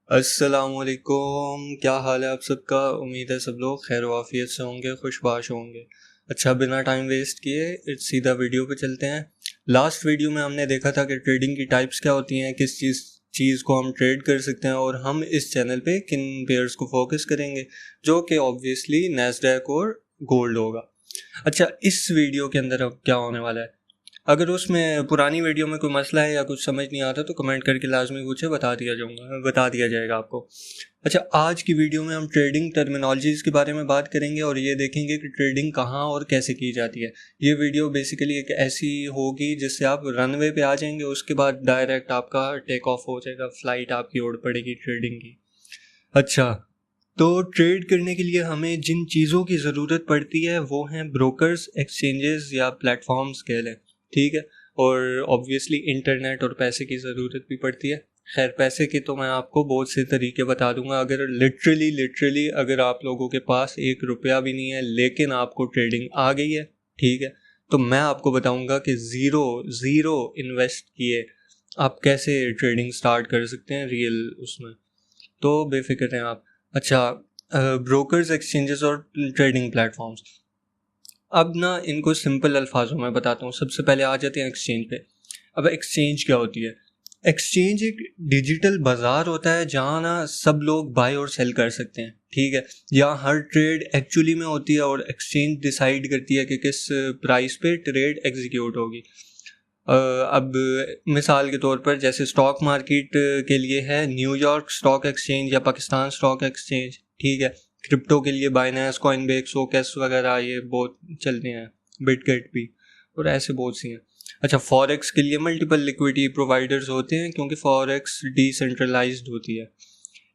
अस्सलामुअलैकुम, क्या हाल है आप सबका। उम्मीद है सब लोग खैर वाफियत से होंगे, खुशबाश होंगे। अच्छा, बिना टाइम वेस्ट किए सीधा वीडियो पे चलते हैं। लास्ट वीडियो में हमने देखा था कि ट्रेडिंग की टाइप्स क्या होती हैं, किस चीज़ को हम ट्रेड कर सकते हैं, और हम इस चैनल पे किन पेयर्स को फोकस करेंगे, जो कि ऑब्वियसली नैस्डैक और गोल्ड होगा। अच्छा, इस वीडियो के अंदर अब क्या होने वाला है, अगर उसमें पुरानी वीडियो में कोई मसला है या कुछ समझ नहीं आता तो कमेंट करके लाजमी पूछे, बता दिया जाएगा आपको। अच्छा, आज की वीडियो में हम ट्रेडिंग टर्मिनोलॉजीज़ के बारे में बात करेंगे और ये देखेंगे कि ट्रेडिंग कहाँ और कैसे की जाती है। ये वीडियो बेसिकली एक ऐसी होगी जिससे आप रनवे पे आ जाएंगे, उसके बाद डायरेक्ट आपका टेक ऑफ हो जाएगा, फ्लाइट आपकी उड़ पड़ेगी ट्रेडिंग की। अच्छा, तो ट्रेड करने के लिए हमें जिन चीज़ों की ज़रूरत पड़ती है वो हैं ब्रोकर्स, एक्सचेंजेस या प्लेटफॉर्म्स कह लें, ठीक है। और ऑब्वियसली इंटरनेट और पैसे की ज़रूरत भी पड़ती है। खैर, पैसे के तो मैं आपको बहुत से तरीके बता दूंगा। अगर लिटरली अगर आप लोगों के पास 1 रुपया भी नहीं है लेकिन आपको ट्रेडिंग आ गई है, ठीक है, तो मैं आपको बताऊंगा कि ज़ीरो ज़ीरो इन्वेस्ट किए आप कैसे ट्रेडिंग स्टार्ट कर सकते हैं रियल उसमें। तो बेफिक्र हैं आप। अच्छा, ब्रोकर्स, एक्सचेंजेस और ट्रेडिंग प्लेटफॉर्म्स, अब ना इनको सिंपल अल्फाजों में बताता हूँ। सबसे पहले आ जाते हैं एक्सचेंज पे। अब एक्सचेंज क्या होती है? एक्सचेंज एक डिजिटल बाजार होता है जहाँ ना सब लोग बाय और सेल कर सकते हैं, ठीक है। यहाँ हर ट्रेड एक्चुअली में होती है और एक्सचेंज डिसाइड करती है कि किस प्राइस पे ट्रेड एग्जीक्यूट होगी। अब मिसाल के तौर पर जैसे स्टॉक मार्केट के लिए है न्यूयॉर्क स्टॉक एक्सचेंज या पाकिस्तान स्टॉक एक्सचेंज, ठीक है। क्रिप्टो के लिए बाइनेंस, कॉइनबेक्स, ओकेस वगैरह ये बहुत चलते हैं, बिटगेट भी, और ऐसे बहुत सी हैं। अच्छा, फॉरेक्स के लिए मल्टीपल लिक्विडिटी प्रोवाइडर्स होते हैं क्योंकि फॉरेक्स डिसेंट्रलाइज्ड होती है।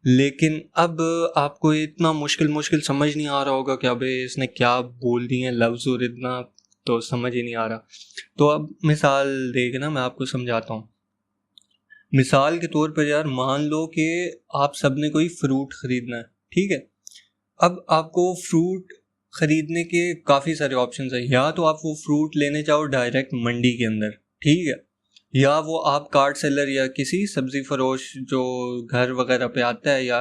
लेकिन अब आपको इतना मुश्किल मुश्किल समझ नहीं आ रहा होगा कि अबे इसने क्या बोल दिए हैं लफ्ज़, और इतना तो समझ ही नहीं आ रहा। तो अब मिसाल देखना, मैं आपको समझाता हूँ। मिसाल के तौर पर यार, मान लो कि आप सब ने कोई फ्रूट ख़रीदना है, ठीक है। अब आपको फ्रूट ख़रीदने के काफ़ी सारे ऑप्शन है। या तो आप वो फ्रूट लेने जाओ डायरेक्ट मंडी के अंदर, ठीक है, या वो आप कार्ट सेलर या किसी सब्ज़ी फरोश जो घर वगैरह पे आता है या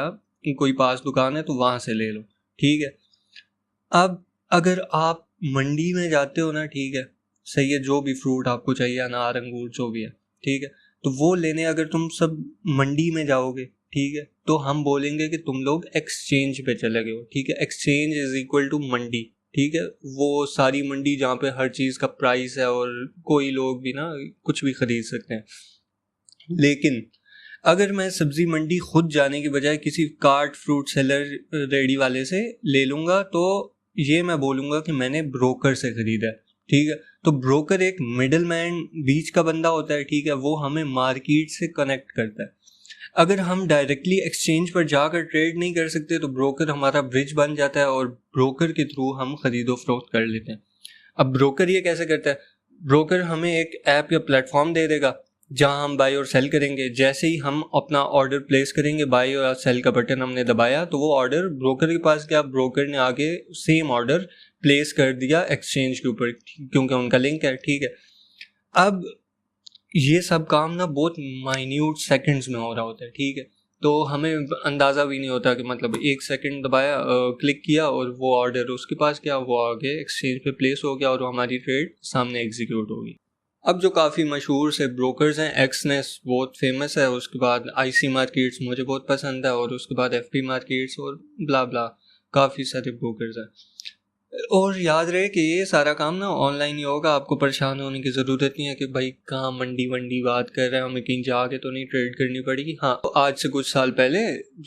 कोई पास दुकान है तो वहाँ से ले लो, ठीक है। अब अगर आप मंडी में जाते हो ना, ठीक है, सही है, जो भी फ्रूट आपको चाहिए, अनार अंगूर जो भी है, ठीक है, तो वो लेने अगर तुम सब मंडी में जाओगे, ठीक है, तो हम बोलेंगे कि तुम लोग एक्सचेंज पे चले गए हो, ठीक है। एक्सचेंज इज इक्वल टू मंडी, ठीक है। वो सारी मंडी जहाँ पे हर चीज़ का प्राइस है और कोई लोग भी ना कुछ भी खरीद सकते हैं। लेकिन अगर मैं सब्जी मंडी खुद जाने की बजाय किसी कार्ट फ्रूट सेलर रेडी वाले से ले लूँगा तो ये मैं बोलूँगा कि मैंने ब्रोकर से ख़रीदा है, ठीक है। तो ब्रोकर एक मिडल मैन, बीच का बंदा होता है, ठीक है, वो हमें मार्केट से कनेक्ट करता है। अगर हम डायरेक्टली एक्सचेंज पर जाकर ट्रेड नहीं कर सकते तो ब्रोकर हमारा ब्रिज बन जाता है और ब्रोकर के थ्रू हम खरीदो फरोख्त कर लेते हैं। अब ब्रोकर ये कैसे करता है? ब्रोकर हमें एक ऐप या प्लेटफॉर्म दे देगा जहां हम बाय और सेल करेंगे। जैसे ही हम अपना ऑर्डर प्लेस करेंगे, बाय और सेल का बटन हमने दबाया तो वो ऑर्डर ब्रोकर के पास गया, ब्रोकर ने आगे सेम ऑर्डर प्लेस कर दिया एक्सचेंज के ऊपर क्योंकि उनका लिंक है, ठीक है। अब ये सब काम ना बहुत माइन्यूट सेकंड्स में हो रहा होता है, ठीक है। तो हमें अंदाज़ा भी नहीं होता कि मतलब 1 सेकंड दबाया, क्लिक किया और वो ऑर्डर उसके पास गया, वो आगे एक्सचेंज पे प्लेस हो गया और हमारी ट्रेड सामने एग्जीक्यूट होगी। अब जो काफ़ी मशहूर से ब्रोकर्स हैं, एक्सनेस बहुत फेमस है, उसके बाद आईसी मार्केट्स मुझे बहुत पसंद है, और उसके बाद एफपी मार्केट्स और ब्ला ब्ला, काफ़ी सारे ब्रोकर्स हैं। और याद रहे कि ये सारा काम ना ऑनलाइन ही होगा, आपको परेशान होने की ज़रूरत नहीं है कि भाई कहाँ मंडी वंडी बात कर रहे हैं, हमें कहीं जाके तो नहीं ट्रेड करनी पड़ेगी। हाँ, तो आज से कुछ साल पहले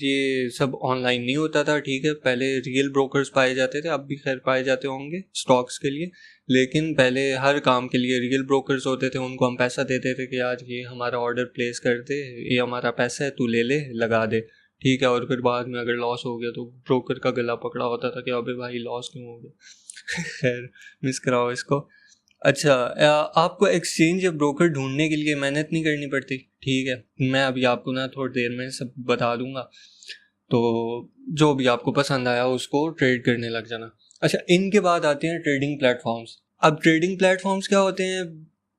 ये सब ऑनलाइन नहीं होता था, ठीक है। पहले रियल ब्रोकर्स पाए जाते थे, अब भी खैर पाए जाते होंगे स्टॉक्स के लिए, लेकिन पहले हर काम के लिए रियल ब्रोकर्स होते थे। उनको हम पैसा देते थे कि यार ये हमारा ऑर्डर प्लेस कर दे, ये हमारा पैसा है, तू ले ले, लगा दे, ठीक है। और फिर बाद में अगर लॉस हो गया तो ब्रोकर का गला पकड़ा होता था कि अबे भाई लॉस क्यों हो गया। खैर, मिस कराओ इसको। अच्छा, आपको एक्सचेंज या ब्रोकर ढूंढने के लिए मेहनत नहीं करनी पड़ती, ठीक है। मैं अभी आपको ना थोड़ी देर में सब बता दूंगा, तो जो भी आपको पसंद आया उसको ट्रेड करने लग जाना। अच्छा, इनके बाद आते हैं ट्रेडिंग प्लेटफॉर्म्स। अब ट्रेडिंग प्लेटफॉर्म्स क्या होते हैं?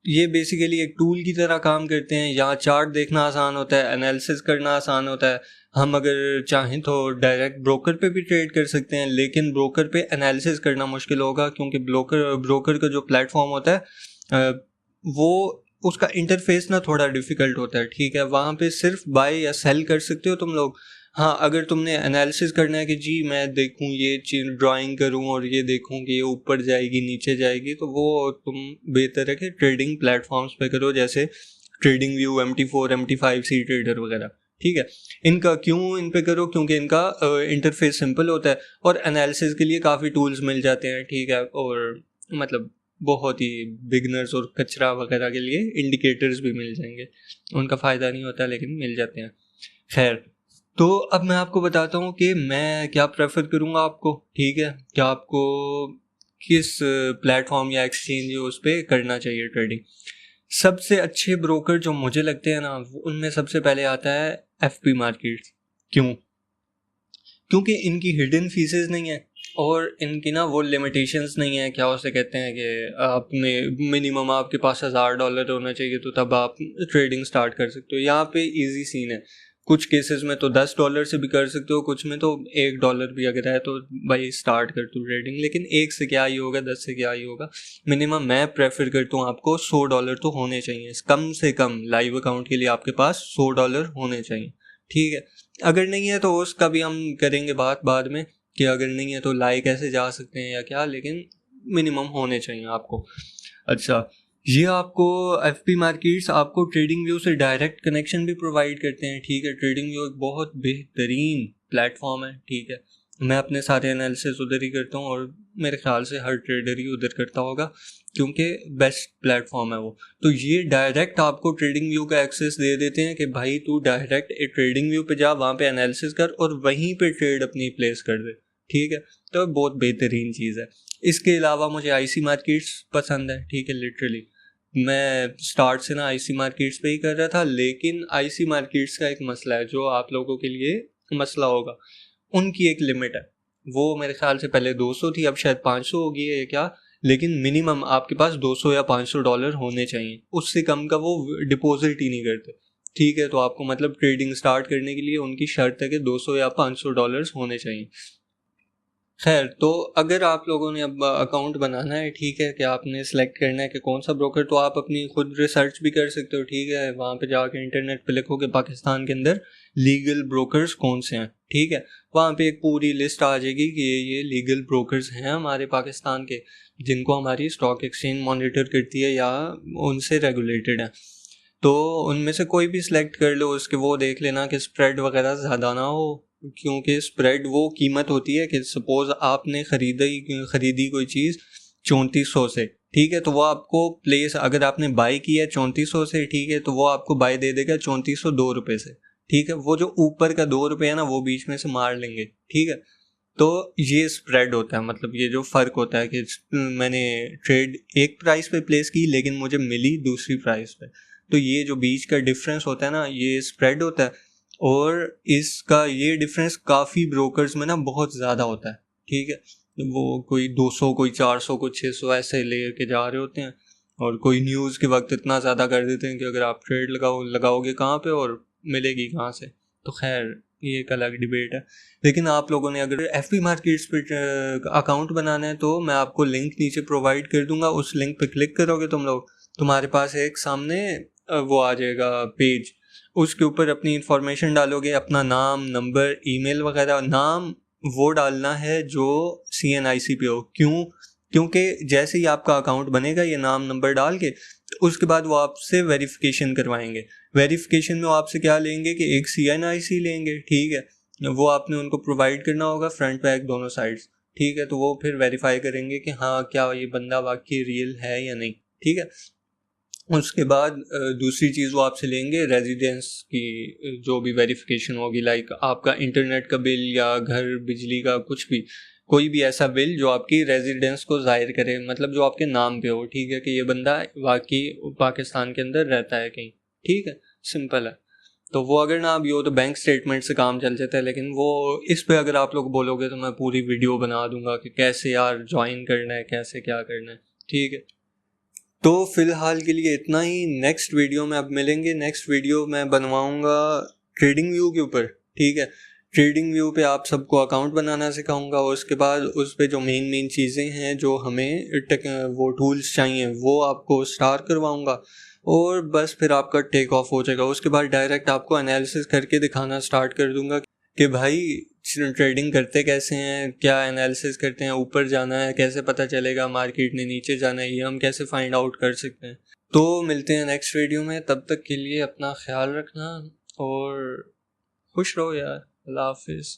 ये बेसिकली एक टूल की तरह काम करते हैं। यहाँ चार्ट देखना आसान होता है, एनालिसिस करना आसान होता है। हम अगर चाहें तो डायरेक्ट ब्रोकर पे भी ट्रेड कर सकते हैं, लेकिन ब्रोकर पे एनालिसिस करना मुश्किल होगा, क्योंकि ब्रोकर का जो प्लेटफॉर्म होता है वो उसका इंटरफेस ना थोड़ा डिफ़िकल्ट होता है। ठीक है, वहाँ पे सिर्फ बाय या सेल कर सकते हो तुम लोग। हाँ, अगर तुमने एनालिसिस करना है कि जी मैं देखूँ ये चीज़ ड्राइंग करूँ और ये देखूँ कि ये ऊपर जाएगी नीचे जाएगी, तो वो तुम बेहतर है कि ट्रेडिंग प्लेटफॉर्म्स पे करो, जैसे ट्रेडिंग व्यू, MT4, MT5, सी ट्रेडर वगैरह। ठीक है, इनका क्यों इन पे करो, क्योंकि इनका इंटरफेस सिंपल होता है और एनालिसिस के लिए काफ़ी टूल्स मिल जाते हैं। ठीक है, और मतलब बहुत ही बिगनर्स और कचरा वगैरह के लिए इंडिकेटर्स भी मिल जाएंगे। उनका फ़ायदा नहीं होता लेकिन मिल जाते हैं। खैर, तो अब मैं आपको बताता हूँ कि मैं क्या प्रेफर करूँगा आपको। ठीक है, क्या आपको किस प्लेटफॉर्म या एक्सचेंज उस पर करना चाहिए ट्रेडिंग। सबसे अच्छे ब्रोकर जो मुझे लगते हैं ना, उनमें सबसे पहले आता है FP मार्केट्स। क्यों? क्योंकि इनकी हिडन फीसेस नहीं है और इनकी ना वो लिमिटेशंस नहीं है, क्या उसे कहते हैं कि आपने मिनिमम आपके पास $1000 होना चाहिए तो तब आप ट्रेडिंग स्टार्ट कर सकते हो। यहाँ पे इजी सीन है, कुछ केसेस में तो $10 से भी कर सकते हो, कुछ में तो $1 भी अगर है तो भाई स्टार्ट कर दो ट्रेडिंग। लेकिन 1 से क्या ही होगा, 10 से क्या ही होगा। मिनिमम मैं प्रेफर करता हूँ आपको $100 तो होने चाहिए, कम से कम लाइव अकाउंट के लिए आपके पास $100 होने चाहिए। ठीक है, अगर नहीं है तो उसका भी हम करेंगे बात बाद में कि अगर नहीं है तो लाई कैसे जा सकते हैं या क्या, लेकिन मिनिमम होने चाहिए आपको। अच्छा, ये आपको FP मार्केट्स आपको ट्रेडिंग व्यू से डायरेक्ट कनेक्शन भी प्रोवाइड करते हैं। ठीक है, ट्रेडिंग व्यू एक बहुत बेहतरीन प्लेटफॉर्म है। ठीक है, मैं अपने सारे एनालिसिस उधर ही करता हूँ और मेरे ख्याल से हर ट्रेडर ही उधर करता होगा, क्योंकि बेस्ट प्लेटफॉर्म है वो। तो ये डायरेक्ट आपको ट्रेडिंग व्यू का एक्सेस दे देते हैं कि भाई तू डायरेक्ट एक ट्रेडिंग व्यू पे जा, वहाँ पे एनालिसिस कर और वहीं पे ट्रेड अपनी प्लेस कर दे। ठीक है, तो बहुत बेहतरीन चीज़ है। इसके अलावा मुझे IC मार्केट्स पसंद है। ठीक है, लिटरली मैं स्टार्ट से ना IC मार्केट्स पे ही कर रहा था, लेकिन IC मार्केट्स का एक मसला है जो आप लोगों के लिए मसला होगा। उनकी एक लिमिट है, वो मेरे ख्याल से पहले 200 थी, अब शायद 500 हो गई है क्या, लेकिन मिनिमम आपके पास $200 या $500 होने चाहिए। उससे कम का वो डिपॉजिट ही नहीं करते। ठीक है, तो आपको मतलब ट्रेडिंग स्टार्ट करने के लिए उनकी शर्त है कि $200 या $500 होने चाहिए। खैर, तो अगर आप लोगों ने अब अकाउंट बनाना है, ठीक है, कि आपने सेलेक्ट करना है कि कौन सा ब्रोकर, तो आप अपनी खुद रिसर्च भी कर सकते हो। ठीक है, वहाँ पे जाके इंटरनेट पे लिखोगे पाकिस्तान के अंदर लीगल ब्रोकर्स कौन से हैं। ठीक है, वहाँ पे एक पूरी लिस्ट आ जाएगी कि ये लीगल ब्रोकर्स हैं हमारे पाकिस्तान के, जिनको हमारी स्टॉक एक्सचेंज मॉनिटर करती है या उनसे रेगुलेटेड है। तो उनमें से कोई भी सिलेक्ट कर लो, उसके वो देख लेना कि स्प्रेड वगैरह ज़्यादा ना हो, क्योंकि स्प्रेड वो कीमत होती है कि सपोज़ आपने ख़रीदी कोई चीज़ 3400 से। ठीक है, तो वो आपको प्लेस, अगर आपने बाई किया 3400 से, ठीक है, तो वो आपको बाई दे देगा 3402 से। ठीक है, वो जो ऊपर का ₹2 है ना, वो बीच में से मार लेंगे। ठीक है, तो ये स्प्रेड होता है, मतलब ये जो फ़र्क होता है कि मैंने ट्रेड एक प्राइस पे प्लेस की लेकिन मुझे मिली दूसरी प्राइस पे, तो ये जो बीच का डिफरेंस होता है ना, ये स्प्रेड होता है। और इसका ये डिफरेंस काफ़ी ब्रोकर्स में ना बहुत ज़्यादा होता है। ठीक है, वो कोई 200, कोई 400, कोई 600 ऐसे ले के जा रहे होते हैं, और कोई न्यूज़ के वक्त इतना ज़्यादा कर देते हैं कि अगर आप ट्रेड लगाओगे कहाँ पे और मिलेगी कहाँ से। तो खैर, ये एक अलग डिबेट है। लेकिन आप लोगों ने अगर FP मार्केट्स पे अकाउंट बनाना है तो मैं आपको लिंक नीचे प्रोवाइड कर दूंगा। उस लिंक पे क्लिक करोगे तुम लोग, तुम्हारे पास एक सामने वो आ जाएगा पेज, उसके ऊपर अपनी इंफॉर्मेशन डालोगे, अपना नाम, नंबर, ईमेल वगैरह। नाम वो डालना है जो CNIC पे हो। क्यों? क्योंकि जैसे ही आपका अकाउंट बनेगा, ये नाम नंबर डाल के, उसके बाद वो आपसे वेरिफिकेशन करवाएंगे। वेरिफिकेशन में वो आपसे क्या लेंगे कि एक CNIC लेंगे। ठीक है, वो आपने उनको प्रोवाइड करना होगा, फ्रंट बैक दोनों साइड्स। ठीक है, तो वो फिर वेरीफाई करेंगे कि हाँ क्या ये बंदा वाकई रियल है या नहीं। ठीक है, उसके बाद दूसरी चीज़ वो आपसे लेंगे रेजिडेंस की, जो भी वेरिफिकेशन होगी, लाइक आपका इंटरनेट का बिल या घर बिजली का कुछ भी, कोई भी ऐसा बिल जो आपकी रेजिडेंस को जाहिर करे, मतलब जो आपके नाम पे हो। ठीक है, कि ये बंदा वाकई पाकिस्तान के अंदर रहता है कहीं। ठीक है, सिंपल है। तो वो अगर ना भी हो तो बैंक स्टेटमेंट से काम चल जाता है, लेकिन वो इस पे अगर आप लोग बोलोगे तो मैं पूरी वीडियो बना दूंगा कि कैसे यार ज्वाइन करना है, कैसे क्या करना है। ठीक है, तो फ़िलहाल के लिए इतना ही। नेक्स्ट वीडियो में अब मिलेंगे। नेक्स्ट वीडियो मैं बनवाऊँगा ट्रेडिंग व्यू के ऊपर, ठीक है। ट्रेडिंग व्यू पे आप सबको अकाउंट बनाना सिखाऊंगा, और उसके बाद उस पे जो मेन चीज़ें हैं जो हमें वो टूल्स चाहिए वो आपको स्टार्ट करवाऊंगा, और बस फिर आपका टेक ऑफ हो जाएगा। उसके बाद डायरेक्ट आपको एनालिसिस करके दिखाना स्टार्ट कर दूंगा कि भाई ट्रेडिंग करते कैसे हैं, क्या एनालिसिस करते हैं, ऊपर जाना है कैसे पता चलेगा, मार्केट ने नीचे जाना है ये हम कैसे फाइंड आउट कर सकते हैं। तो मिलते हैं नेक्स्ट वीडियो में, तब तक के लिए अपना ख्याल रखना और खुश रहो यार। अल्लाह हाफिज़।